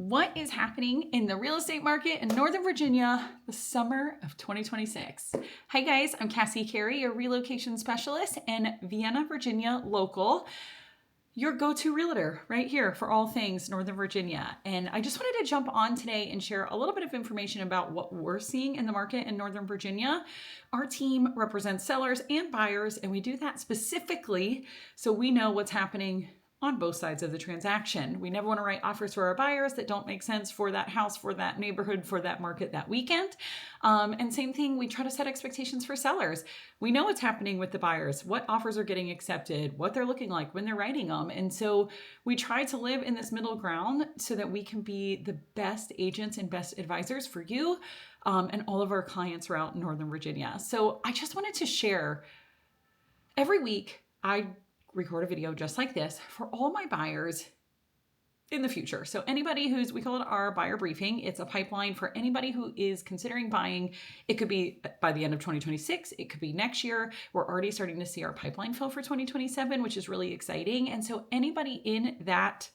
What is happening in the real estate market in Northern Virginia the summer of 2026? Hi guys, I'm Cassie Carey, your relocation specialist and Vienna, Virginia local, your go-to realtor right here for all things Northern Virginia. And I just wanted to jump on today and share a little bit of information about what we're seeing in the market in Northern Virginia. Our team represents sellers and buyers, and we do that specifically so we know what's happening on both sides of the transaction. We never want to write offers for our buyers that don't make sense for that house, for that neighborhood, for that market that weekend. And same thing, we try to set expectations for sellers. We know what's happening with the buyers, what offers are getting accepted, what they're looking like when they're writing them. And so we try to live in this middle ground so that we can be the best agents and best advisors for you and all of our clients throughout Northern Virginia. So I just wanted to share, every week I record a video just like this for all my buyers in the future. So anybody we call it our buyer briefing. It's a pipeline for anybody who is considering buying. It could be by the end of 2026. It could be next year. We're already starting to see our pipeline fill for 2027, which is really exciting. And so anybody in that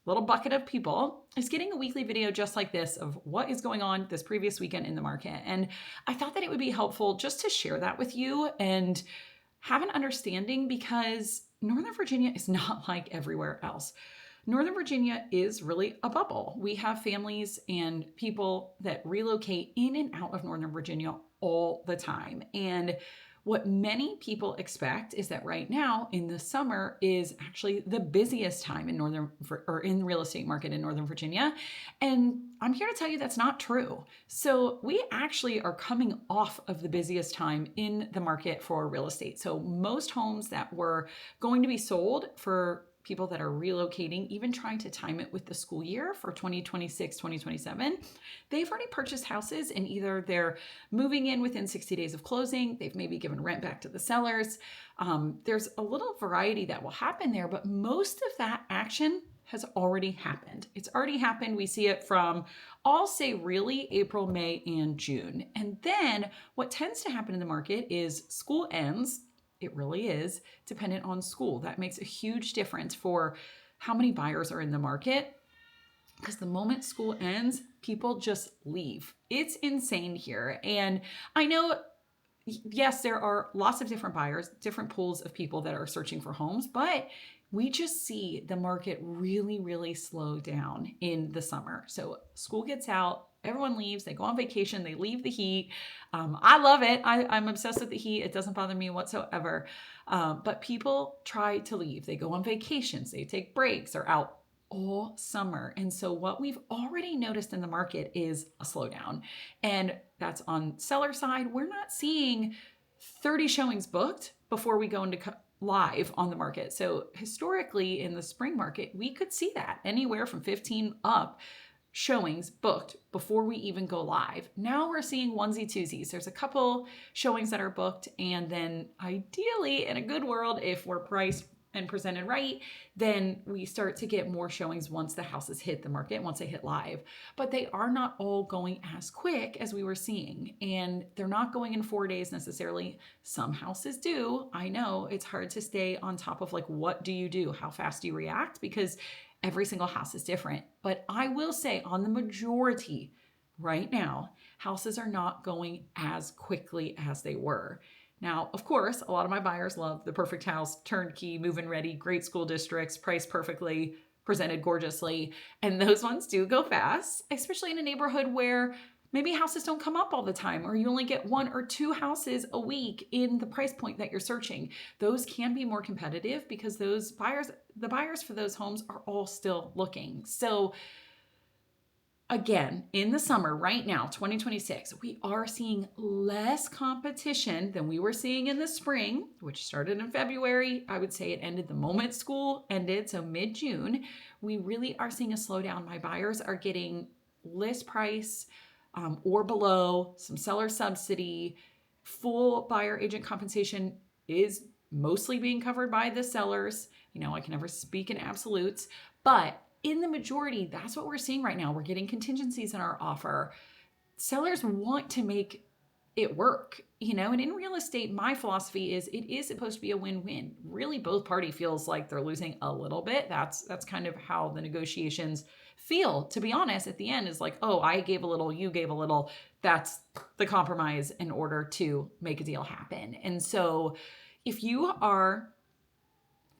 little bucket of people is getting a weekly video just like this of what is going on this previous weekend in the market. And I thought that it would be helpful just to share that with you and have an understanding, because Northern Virginia is not like everywhere else. Northern Virginia is really a bubble. We have families and people that relocate in and out of Northern Virginia all the time. And what many people expect is that right now in the summer is actually the busiest time in in the real estate market in Northern Virginia. And I'm here to tell you that's not true. So we actually are coming off of the busiest time in the market for real estate. So most homes that were going to be sold for people that are relocating, even trying to time it with the school year for 2026, 2027, they've already purchased houses and either they're moving in within 60 days of closing, they've maybe given rent back to the sellers. There's a little variety that will happen there, but most of that action has already happened. It's already happened. We see it from, I'll say really April, May, and June. And then what tends to happen in the market is school ends. It really is dependent on school. That makes a huge difference for how many buyers are in the market, because the moment school ends, people just leave. It's insane here. And I know, yes, there are lots of different buyers, different pools of people that are searching for homes, but we just see the market really, really slow down in the summer. So school gets out, everyone leaves, they go on vacation, they leave the heat. I love it. I'm obsessed with the heat. It doesn't bother me whatsoever. But people try to leave. They go on vacations, they take breaks, they're out all summer. And so what we've already noticed in the market is a slowdown. And that's on seller side. We're not seeing 30 showings booked before we go into live on the market. So historically in the spring market, we could see that anywhere from 15 up showings booked before we even go live. Now we're seeing onesie twosies. There's a couple showings that are booked, and then ideally in a good world, if we're priced and presented right, then we start to get more showings once the houses hit the market, once they hit live. But they are not all going as quick as we were seeing, and they're not going in 4 days necessarily. Some houses do. I know it's hard to stay on top of like, what do you do? How fast do you react? Because every single house is different. But I will say on the majority right now, houses are not going as quickly as they were. Now, of course, a lot of my buyers love the perfect house, turnkey, move-in ready, great school districts, priced perfectly, presented gorgeously. And those ones do go fast, especially in a neighborhood where maybe houses don't come up all the time, or you only get 1 or 2 houses a week in the price point that you're searching. Those can be more competitive because the buyers for those homes are all still looking. So again, in the summer right now, 2026, we are seeing less competition than we were seeing in the spring, which started in February. I would say it ended the moment school ended, so mid-June. We really are seeing a slowdown. My buyers are getting list price or below, some seller subsidy. Full buyer agent compensation is mostly being covered by the sellers. You know, I can never speak in absolutes, but in the majority, that's what we're seeing right now. We're getting contingencies in our offer. Sellers want to make it work, and in real estate, my philosophy is it is supposed to be a win-win. Really, both party feels like they're losing a little bit. That's kind of how the negotiations feel, to be honest. At the end is like, oh, I gave a little, you gave a little. That's the compromise in order to make a deal happen. And so if you are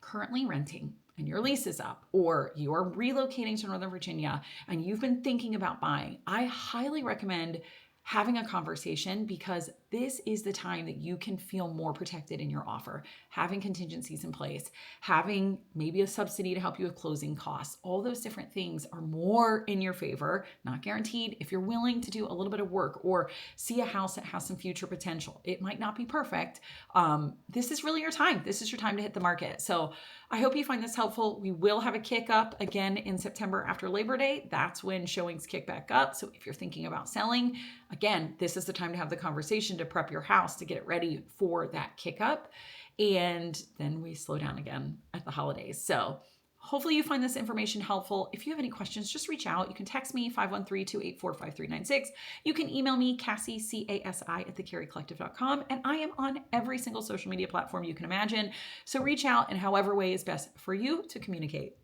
currently renting and your lease is up, or you're relocating to Northern Virginia and you've been thinking about buying, I highly recommend having a conversation, because this is the time that you can feel more protected in your offer, having contingencies in place, having maybe a subsidy to help you with closing costs. All those different things are more in your favor, not guaranteed. If you're willing to do a little bit of work or see a house that has some future potential, it might not be perfect. This is really your time. This is your time to hit the market. So I hope you find this helpful. We will have a kick up again in September after Labor Day. That's when showings kick back up. So if you're thinking about selling, again, this is the time to have the conversation, to prep your house, to get it ready for that kick up. And then we slow down again at the holidays. So hopefully you find this information helpful. If you have any questions, just reach out. You can text me 513-284-5396. You can email me Cassie, CASI @thecareycollective.com. And I am on every single social media platform you can imagine. So reach out in however way is best for you to communicate.